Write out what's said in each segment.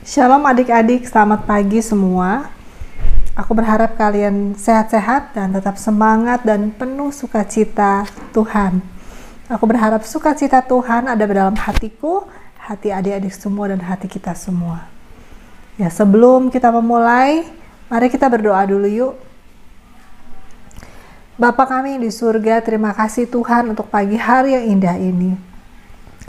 Shalom adik-adik, selamat pagi semua. Aku berharap kalian sehat-sehat dan tetap semangat dan penuh sukacita Tuhan. Aku berharap sukacita Tuhan ada dalam hatiku, hati adik-adik semua dan hati kita semua. Ya, sebelum kita memulai, mari kita berdoa dulu yuk. Bapa kami di surga, terima kasih Tuhan untuk pagi hari yang indah ini.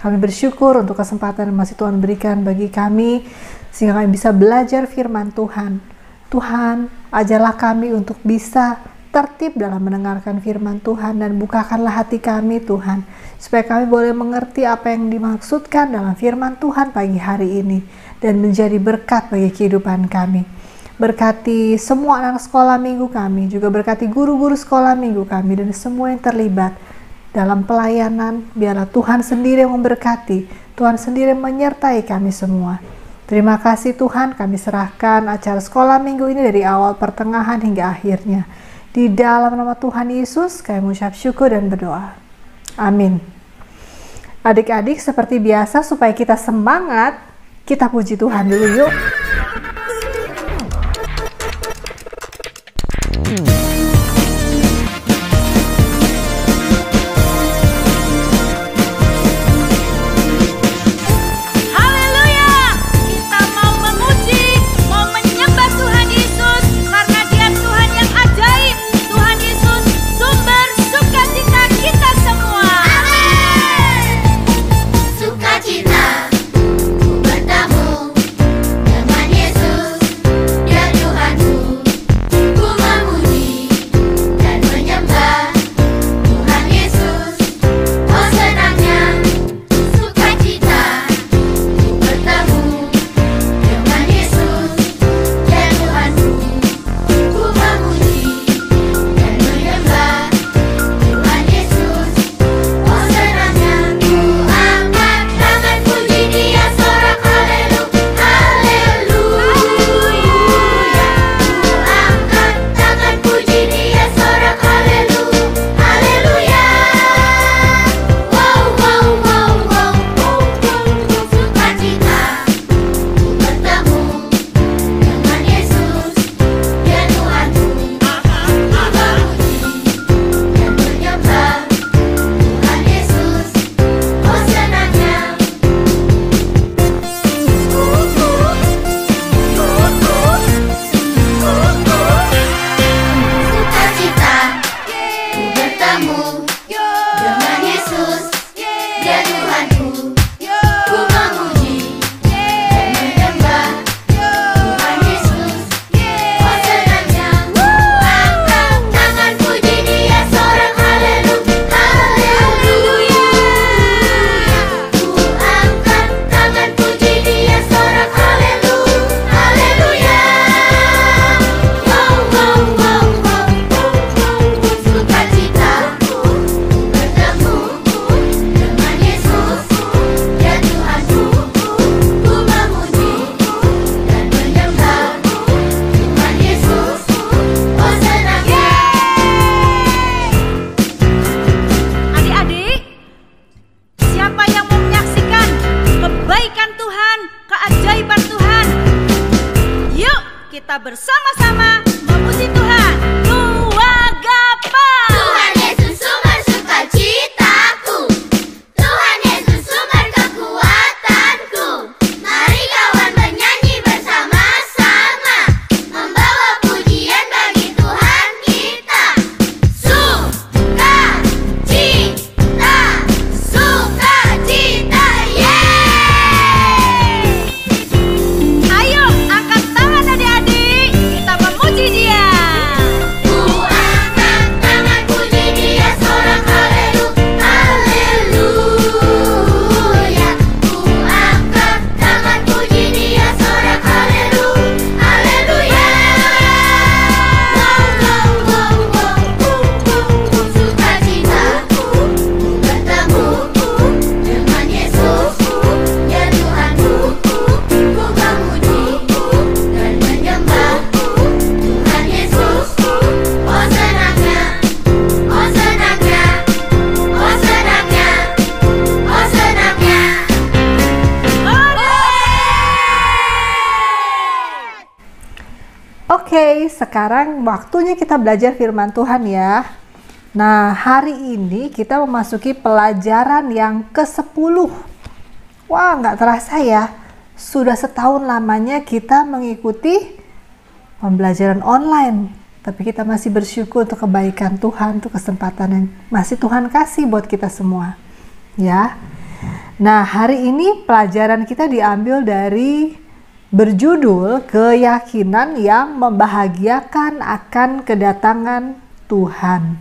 Kami bersyukur untuk kesempatan yang masih Tuhan berikan bagi kami, sehingga kami bisa belajar firman Tuhan. Tuhan, ajarlah kami untuk bisa tertib dalam mendengarkan firman Tuhan dan bukakanlah hati kami Tuhan, supaya kami boleh mengerti apa yang dimaksudkan dalam firman Tuhan pagi hari ini dan menjadi berkat bagi kehidupan kami. Berkati semua anak sekolah minggu kami, juga berkati guru-guru sekolah minggu kami dan semua yang terlibat dalam pelayanan. Biarlah Tuhan sendiri yang memberkati, Tuhan sendiri menyertai kami semua. Terima kasih Tuhan, kami serahkan acara sekolah minggu ini dari awal, pertengahan hingga akhirnya. Di dalam nama Tuhan Yesus, kami mengucap syukur dan berdoa. Amin. Adik-adik, seperti biasa supaya kita semangat, kita puji Tuhan dulu yuk. Bersama-sama memuji Tuhan. Tuagapa. Tuhan Yesus sumber sukacitaku, Tuhan Yesus sumber kekuatanku. Mari kawan menyanyi bersama-sama, membawa pujian bagi Tuhan kita. Sukacita, sukacita, yeay. Ayo angkat tangan adik-adik, kita memuji Oke, sekarang waktunya kita belajar firman Tuhan ya. Nah, hari ini kita memasuki pelajaran yang ke-10. Wah, nggak terasa ya. Sudah setahun lamanya kita mengikuti pembelajaran online. Tapi kita masih bersyukur untuk kebaikan Tuhan, untuk kesempatan yang masih Tuhan kasih buat kita semua. Ya. Nah, hari ini pelajaran kita diambil dari berjudul keyakinan yang membahagiakan akan kedatangan Tuhan.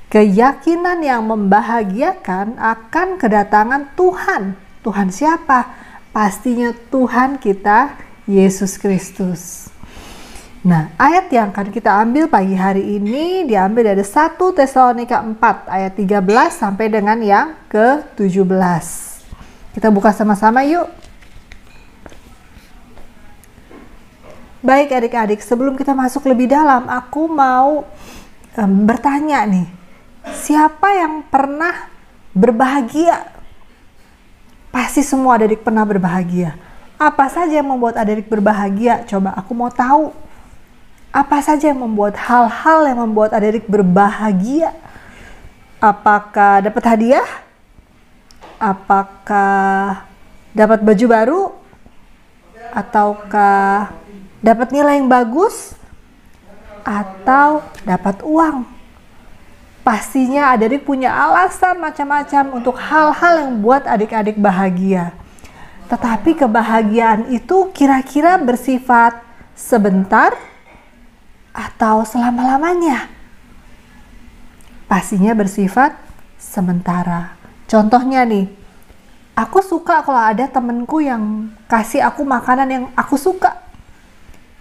Keyakinan yang membahagiakan akan kedatangan Tuhan. Tuhan siapa? Pastinya Tuhan kita, Yesus Kristus. Nah, ayat yang akan kita ambil pagi hari ini diambil dari 1 Tesalonika 4 ayat 13 sampai dengan yang ke-17. Kita buka sama-sama yuk. Baik adik-adik, sebelum kita masuk lebih dalam, aku mau bertanya nih. Siapa yang pernah berbahagia? Pasti semua adik pernah berbahagia. Apa saja yang membuat adik berbahagia? Coba aku mau tahu. Apa saja yang membuat hal-hal yang membuat adik berbahagia? Apakah dapat hadiah? Apakah dapat baju baru? Ataukah dapat nilai yang bagus? Atau dapat uang? Pastinya adik punya alasan macam-macam untuk hal-hal yang buat adik-adik bahagia. Tetapi kebahagiaan itu kira-kira bersifat sebentar atau selama-lamanya? Pastinya bersifat sementara. Contohnya nih, aku suka kalau ada temenku yang kasih aku makanan yang aku suka.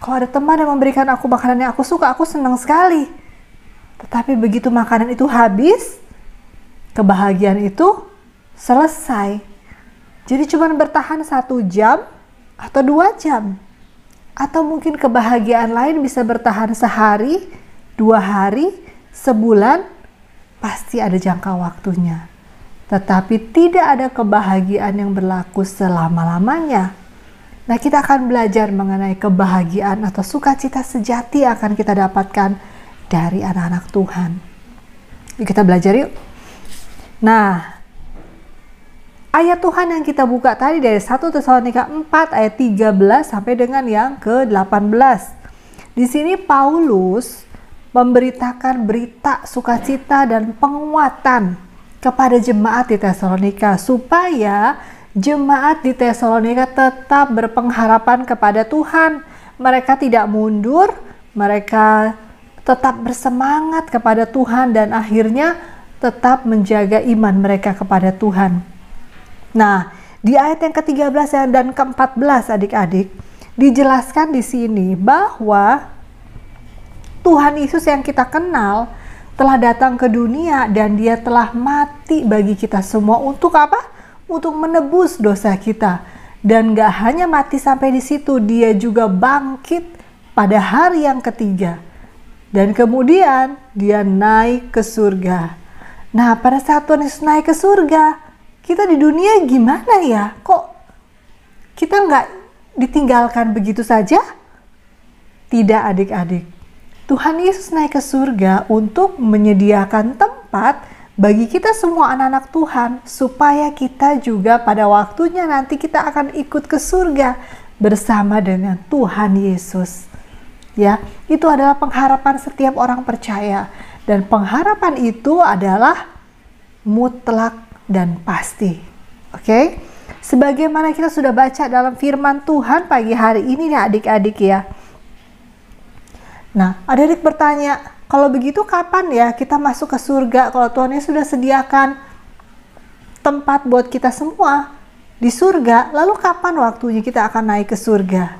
Kalau ada teman yang memberikan aku makanan yang aku suka, aku senang sekali. Tetapi begitu makanan itu habis, kebahagiaan itu selesai. Jadi cuma bertahan 1 jam atau 2 jam. Atau mungkin kebahagiaan lain bisa bertahan sehari, 2 hari, sebulan, pasti ada jangka waktunya. Tetapi tidak ada kebahagiaan yang berlaku selama-lamanya. Nah, kita akan belajar mengenai kebahagiaan atau sukacita sejati yang akan kita dapatkan dari anak-anak Tuhan. Yuk kita belajar yuk. Nah, ayat Tuhan yang kita buka tadi dari 1 Tesalonika 4 ayat 13 sampai dengan yang ke-18. Di sini Paulus memberitakan berita sukacita dan penguatan kepada jemaat di Tesalonika supaya jemaat di Tesalonika tetap berpengharapan kepada Tuhan. Mereka tidak mundur, mereka tetap bersemangat kepada Tuhan dan akhirnya tetap menjaga iman mereka kepada Tuhan. Nah, di ayat yang ke-13 dan ke-14 adik-adik dijelaskan di sini bahwa Tuhan Yesus yang kita kenal telah datang ke dunia dan dia telah mati bagi kita semua untuk apa? Untuk menebus dosa kita. Dan gak hanya mati sampai di situ, dia juga bangkit pada hari yang ketiga. Dan kemudian dia naik ke surga. Nah, pada saat Tuhan Yesus naik ke surga, kita di dunia gimana ya? Kok kita nggak ditinggalkan begitu saja? Tidak adik-adik. Tuhan Yesus naik ke surga untuk menyediakan tempat bagi kita semua anak-anak Tuhan, supaya kita juga pada waktunya nanti kita akan ikut ke surga bersama dengan Tuhan Yesus. Ya, itu adalah pengharapan setiap orang percaya, dan pengharapan itu adalah mutlak dan pasti. Oke? Sebagaimana kita sudah baca dalam firman Tuhan pagi hari ini nih adik-adik ya. Nah, adik-adik bertanya, kalau begitu kapan ya kita masuk ke surga kalau Tuhan Yesus sudah sediakan tempat buat kita semua di surga, lalu kapan waktunya kita akan naik ke surga?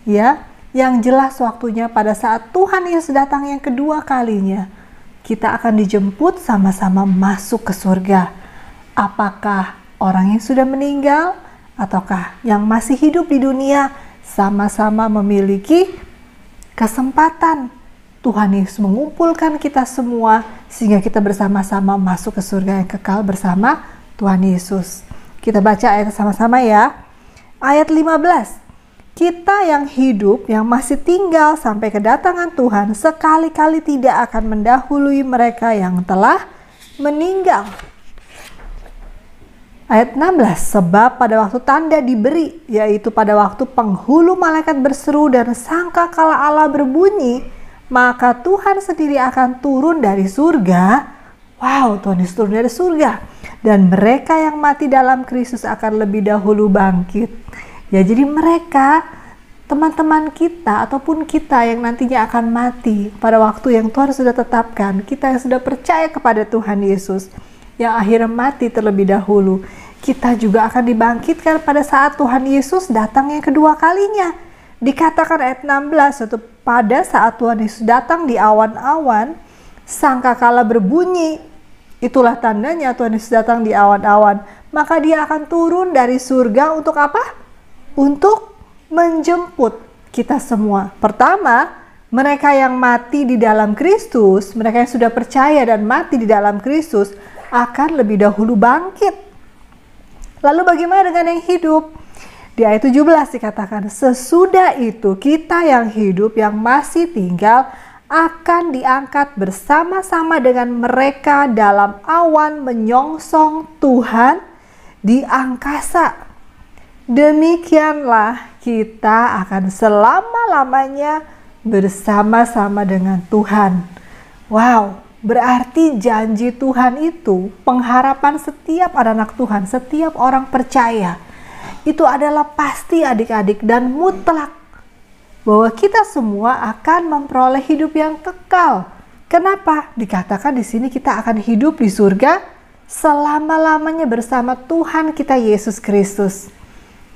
Ya, yang jelas waktunya pada saat Tuhan Yesus datang yang kedua kalinya. Kita akan dijemput sama-sama masuk ke surga. Apakah orang yang sudah meninggal ataukah yang masih hidup di dunia sama-sama memiliki kesempatan Tuhan Yesus mengumpulkan kita semua sehingga kita bersama-sama masuk ke surga yang kekal bersama Tuhan Yesus. Kita baca ayat sama-sama ya. Ayat 15. kita yang hidup, yang masih tinggal sampai kedatangan Tuhan, sekali-kali tidak akan mendahului mereka yang telah meninggal. Ayat 16, sebab pada waktu tanda diberi, yaitu pada waktu penghulu malaikat berseru dan sangkakala Allah berbunyi, maka Tuhan sendiri akan turun dari surga. Wow, Tuhan Yesus turun dari surga. Dan mereka yang mati dalam Kristus akan lebih dahulu bangkit. Ya, jadi mereka, teman-teman kita ataupun kita yang nantinya akan mati pada waktu yang Tuhan sudah tetapkan, kita yang sudah percaya kepada Tuhan Yesus, yang akhirnya mati terlebih dahulu, kita juga akan dibangkitkan pada saat Tuhan Yesus datang yang kedua kalinya. Dikatakan ayat 16, yaitu pada saat Tuhan Yesus datang di awan-awan, sangkakala berbunyi, itulah tandanya Tuhan Yesus datang di awan-awan, maka dia akan turun dari surga untuk apa? Untuk menjemput kita semua. Pertama, mereka yang mati di dalam Kristus, mereka yang sudah percaya dan mati di dalam Kristus akan lebih dahulu bangkit. Lalu bagaimana dengan yang hidup? Di ayat 17 dikatakan, sesudah itu kita yang hidup, yang masih tinggal, akan diangkat bersama-sama dengan mereka dalam awan menyongsong Tuhan di angkasa. Demikianlah kita akan selama-lamanya bersama-sama dengan Tuhan. Wow, berarti janji Tuhan itu, pengharapan setiap anak Tuhan, setiap orang percaya, itu adalah pasti adik-adik dan mutlak, bahwa kita semua akan memperoleh hidup yang kekal. Kenapa? Dikatakan di sini kita akan hidup di surga selama-lamanya bersama Tuhan kita Yesus Kristus.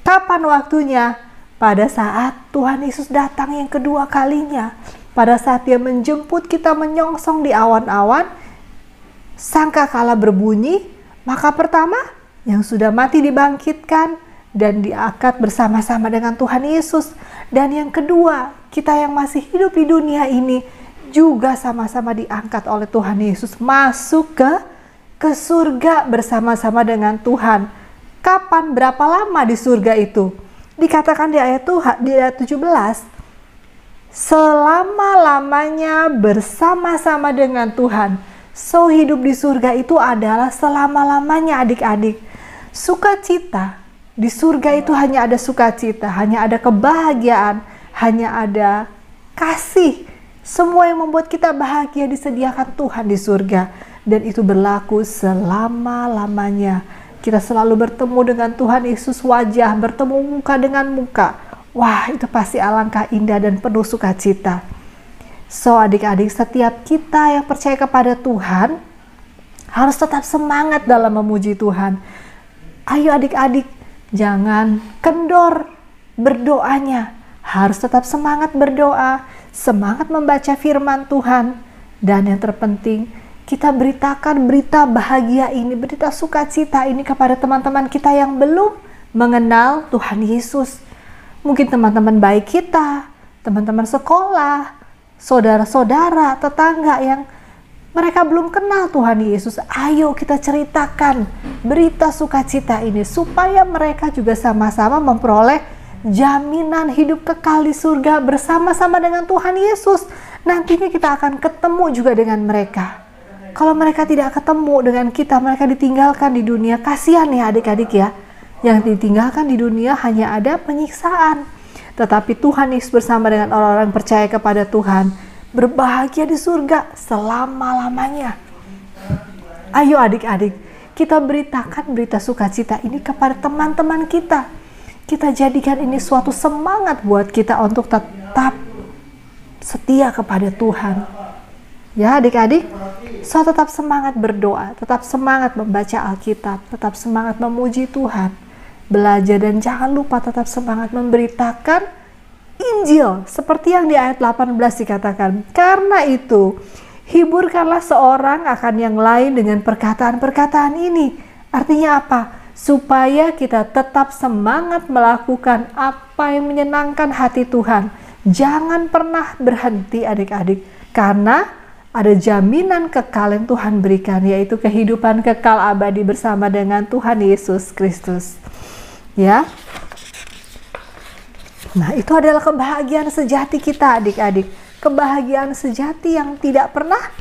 Kapan waktunya? Pada saat Tuhan Yesus datang yang kedua kalinya. Pada saat dia menjemput kita menyongsong di awan-awan, sangkakala berbunyi, maka pertama yang sudah mati dibangkitkan dan diangkat bersama-sama dengan Tuhan Yesus. Dan yang kedua, kita yang masih hidup di dunia ini juga sama-sama diangkat oleh Tuhan Yesus masuk ke surga bersama-sama dengan Tuhan. Kapan, berapa lama di surga itu? Dikatakan di ayat 17, selama-lamanya bersama-sama dengan Tuhan. So, hidup di surga itu adalah selama-lamanya adik-adik. Sukacita, di surga itu hanya ada sukacita, hanya ada kebahagiaan, hanya ada kasih. Semua yang membuat kita bahagia disediakan Tuhan di surga. Dan itu berlaku selama-lamanya. Kita selalu bertemu dengan Tuhan Yesus wajah, bertemu muka dengan muka. Wah, itu pasti alangkah indah dan penuh sukacita. So, adik-adik, setiap kita yang percaya kepada Tuhan harus tetap semangat dalam memuji Tuhan. Ayo adik-adik, jangan kendor berdoanya. Harus tetap semangat berdoa, semangat membaca firman Tuhan. Dan yang terpenting, kita beritakan berita bahagia ini, berita sukacita ini kepada teman-teman kita yang belum mengenal Tuhan Yesus. Mungkin teman-teman baik kita, teman-teman sekolah, saudara-saudara, tetangga yang mereka belum kenal Tuhan Yesus. Ayo kita ceritakan berita sukacita ini supaya mereka juga sama-sama memperoleh jaminan hidup kekal di surga bersama-sama dengan Tuhan Yesus. Nantinya kita akan ketemu juga dengan mereka. Kalau mereka tidak ketemu dengan kita, mereka ditinggalkan di dunia. Kasihan ya adik-adik ya. Yang ditinggalkan di dunia hanya ada penyiksaan. Tetapi Tuhan Yesus bersama dengan orang-orang percaya kepada Tuhan berbahagia di surga selama-lamanya. Ayo adik-adik, kita beritakan berita sukacita ini kepada teman-teman kita. Kita jadikan ini suatu semangat buat kita untuk tetap setia kepada Tuhan. Ya adik-adik, so tetap semangat berdoa, tetap semangat membaca Alkitab, tetap semangat memuji Tuhan, belajar, dan jangan lupa tetap semangat memberitakan Injil seperti yang di ayat 18 dikatakan. Karena itu, hiburkanlah seorang akan yang lain dengan perkataan-perkataan ini. Artinya apa? Supaya kita tetap semangat melakukan apa yang menyenangkan hati Tuhan. Jangan pernah berhenti adik-adik, karena ada jaminan kekal yang Tuhan berikan, yaitu kehidupan kekal abadi bersama dengan Tuhan Yesus Kristus. Ya. Nah, itu adalah kebahagiaan sejati kita adik-adik. Kebahagiaan sejati yang tidak pernah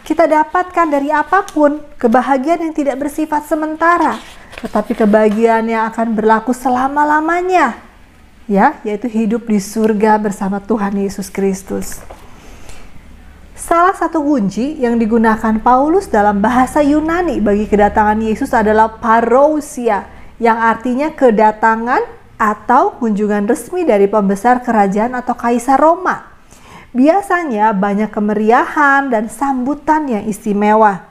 kita dapatkan dari apapun. Kebahagiaan yang tidak bersifat sementara, tetapi kebahagiaan yang akan berlaku selama-lamanya. Ya, yaitu hidup di surga bersama Tuhan Yesus Kristus. Salah satu kunci yang digunakan Paulus dalam bahasa Yunani bagi kedatangan Yesus adalah parousia, yang artinya kedatangan atau kunjungan resmi dari pembesar kerajaan atau kaisar Roma. Biasanya banyak kemeriahan dan sambutan yang istimewa.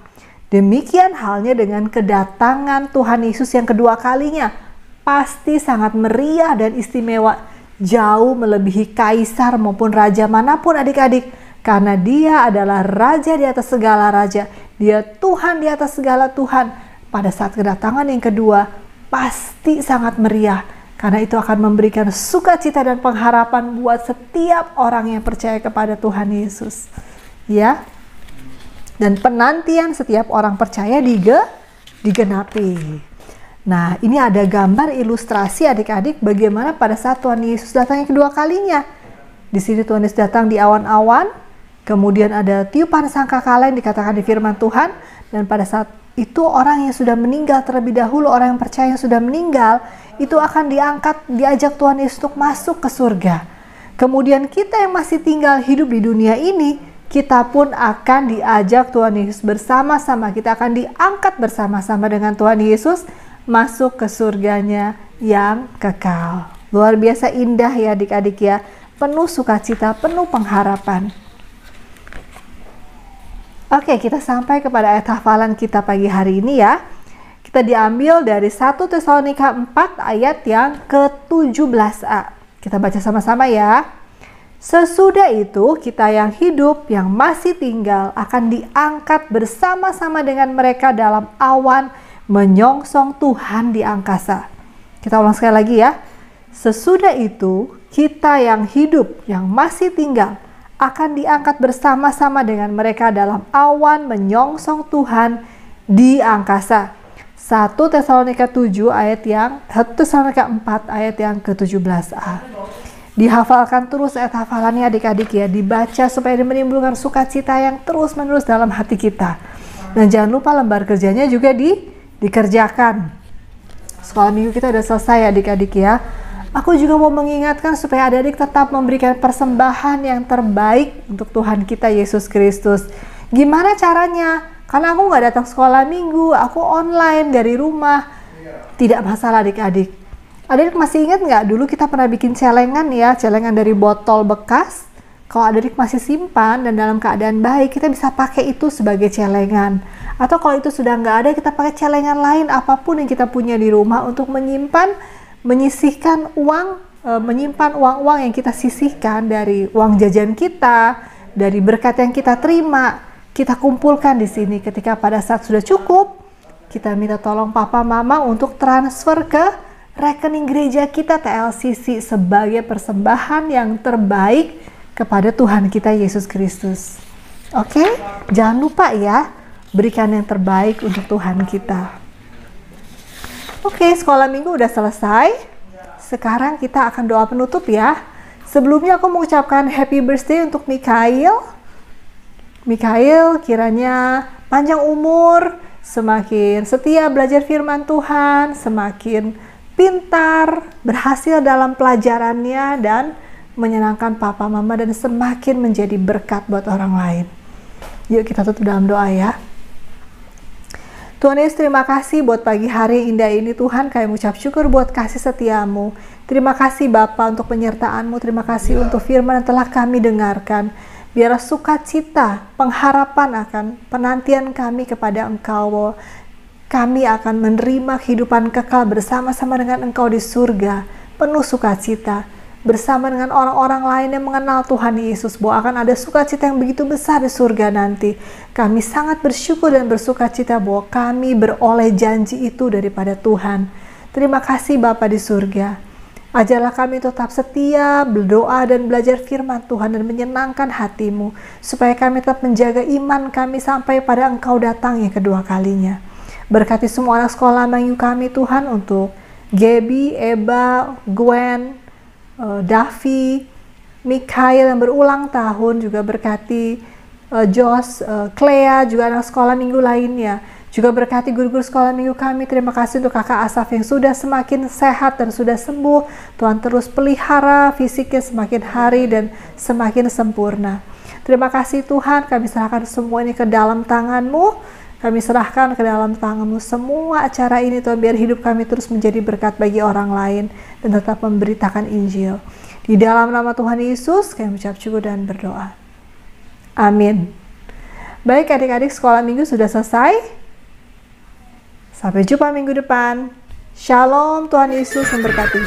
Demikian halnya dengan kedatangan Tuhan Yesus yang kedua kalinya. Pasti sangat meriah dan istimewa, jauh melebihi kaisar maupun raja manapun adik-adik. Karena dia adalah raja di atas segala raja. Dia Tuhan di atas segala Tuhan. Pada saat kedatangan yang kedua, pasti sangat meriah. Karena itu akan memberikan sukacita dan pengharapan buat setiap orang yang percaya kepada Tuhan Yesus. Ya. Dan penantian setiap orang percaya digenapi. Nah, ini ada gambar ilustrasi adik-adik bagaimana pada saat Tuhan Yesus datang yang kedua kalinya. Di sini Tuhan Yesus datang di awan-awan. Kemudian ada tiupan sangkakala yang dikatakan di firman Tuhan. Dan pada saat itu orang yang sudah meninggal terlebih dahulu, orang yang percaya yang sudah meninggal, itu akan diajak Tuhan Yesus untuk masuk ke surga. Kemudian kita yang masih tinggal hidup di dunia ini, kita pun akan diajak Tuhan Yesus bersama-sama. Kita akan diangkat bersama-sama dengan Tuhan Yesus masuk ke surganya yang kekal. Luar biasa indah ya adik-adik ya. Penuh sukacita, penuh pengharapan. Oke, kita sampai kepada ayat hafalan kita pagi hari ini ya. Kita diambil dari 1 Tesalonika 4 ayat yang ke-17a. Kita baca sama-sama ya. Sesudah itu kita yang hidup, yang masih tinggal akan diangkat bersama-sama dengan mereka dalam awan menyongsong Tuhan di angkasa. Kita ulang sekali lagi ya. Sesudah itu kita yang hidup, yang masih tinggal akan diangkat bersama-sama dengan mereka dalam awan menyongsong Tuhan di angkasa. 1 Tesalonika 4 ayat yang ke-17a. Dihafalkan terus ayat hafalannya adik-adik ya, dibaca supaya menimbulkan sukacita yang terus-menerus dalam hati kita. Dan jangan lupa lembar kerjanya juga dikerjakan. Sekolah minggu kita udah selesai adik-adik ya. Aku juga mau mengingatkan supaya adik-adik tetap memberikan persembahan yang terbaik untuk Tuhan kita Yesus Kristus. Gimana caranya? Karena aku nggak datang sekolah minggu, aku online dari rumah. Tidak masalah adik-adik. Adik-adik masih ingat nggak dulu kita pernah bikin celengan ya, celengan dari botol bekas. Kalau adik-adik masih simpan dan dalam keadaan baik, kita bisa pakai itu sebagai celengan. Atau kalau itu sudah nggak ada, kita pakai celengan lain apapun yang kita punya di rumah untuk menyisihkan uang, menyimpan uang-uang yang kita sisihkan dari uang jajan kita, dari berkat yang kita terima, kita kumpulkan di sini. Ketika pada saat sudah cukup, kita minta tolong papa mama untuk transfer ke rekening gereja kita TLCC sebagai persembahan yang terbaik kepada Tuhan kita Yesus Kristus. Oke? Jangan lupa ya, berikan yang terbaik untuk Tuhan kita. Oke, sekolah minggu udah selesai. Sekarang kita akan doa penutup ya. Sebelumnya aku mengucapkan happy birthday untuk Mikhail. Mikhail kiranya panjang umur, semakin setia belajar firman Tuhan, semakin pintar, berhasil dalam pelajarannya, dan menyenangkan papa mama, dan semakin menjadi berkat buat orang lain. Yuk kita tutup dalam doa ya. Tuhan Yesus, terima kasih buat pagi hari indah ini Tuhan. Kami mengucap syukur buat kasih setiamu. Terima kasih Bapa untuk penyertaan-Mu. Terima kasih untuk firman yang telah kami dengarkan. Biarlah sukacita, pengharapan akan penantian kami kepada Engkau. Kami akan menerima kehidupan kekal bersama-sama dengan Engkau di surga. Penuh sukacita. Bersama dengan orang-orang lain yang mengenal Tuhan Yesus, bahwa akan ada sukacita yang begitu besar di surga nanti. Kami sangat bersyukur dan bersukacita bahwa kami beroleh janji itu daripada Tuhan. Terima kasih Bapa di surga. Ajarlah kami tetap setia, berdoa dan belajar firman Tuhan dan menyenangkan hati-Mu, supaya kami tetap menjaga iman kami sampai pada Engkau datang yang kedua kalinya. Berkati semua anak sekolah minggu kami Tuhan, untuk Gaby, Eba, Gwen, Davi, Mikhail yang berulang tahun, juga berkati Jos, Clea, juga anak sekolah minggu lainnya. Juga berkati guru-guru sekolah minggu kami. Terima kasih untuk kakak Asaf yang sudah semakin sehat dan sudah sembuh. Tuhan terus pelihara fisiknya semakin hari dan semakin sempurna. Terima kasih Tuhan, kami serahkan semuanya ke dalam tangan-Mu. Kami serahkan ke dalam tangan-Mu semua acara ini Tuhan, biar hidup kami terus menjadi berkat bagi orang lain dan tetap memberitakan Injil. Di dalam nama Tuhan Yesus kami ucap syukur dan berdoa. Amin. Baik adik-adik, sekolah minggu sudah selesai. Sampai jumpa minggu depan. Shalom, Tuhan Yesus memberkati.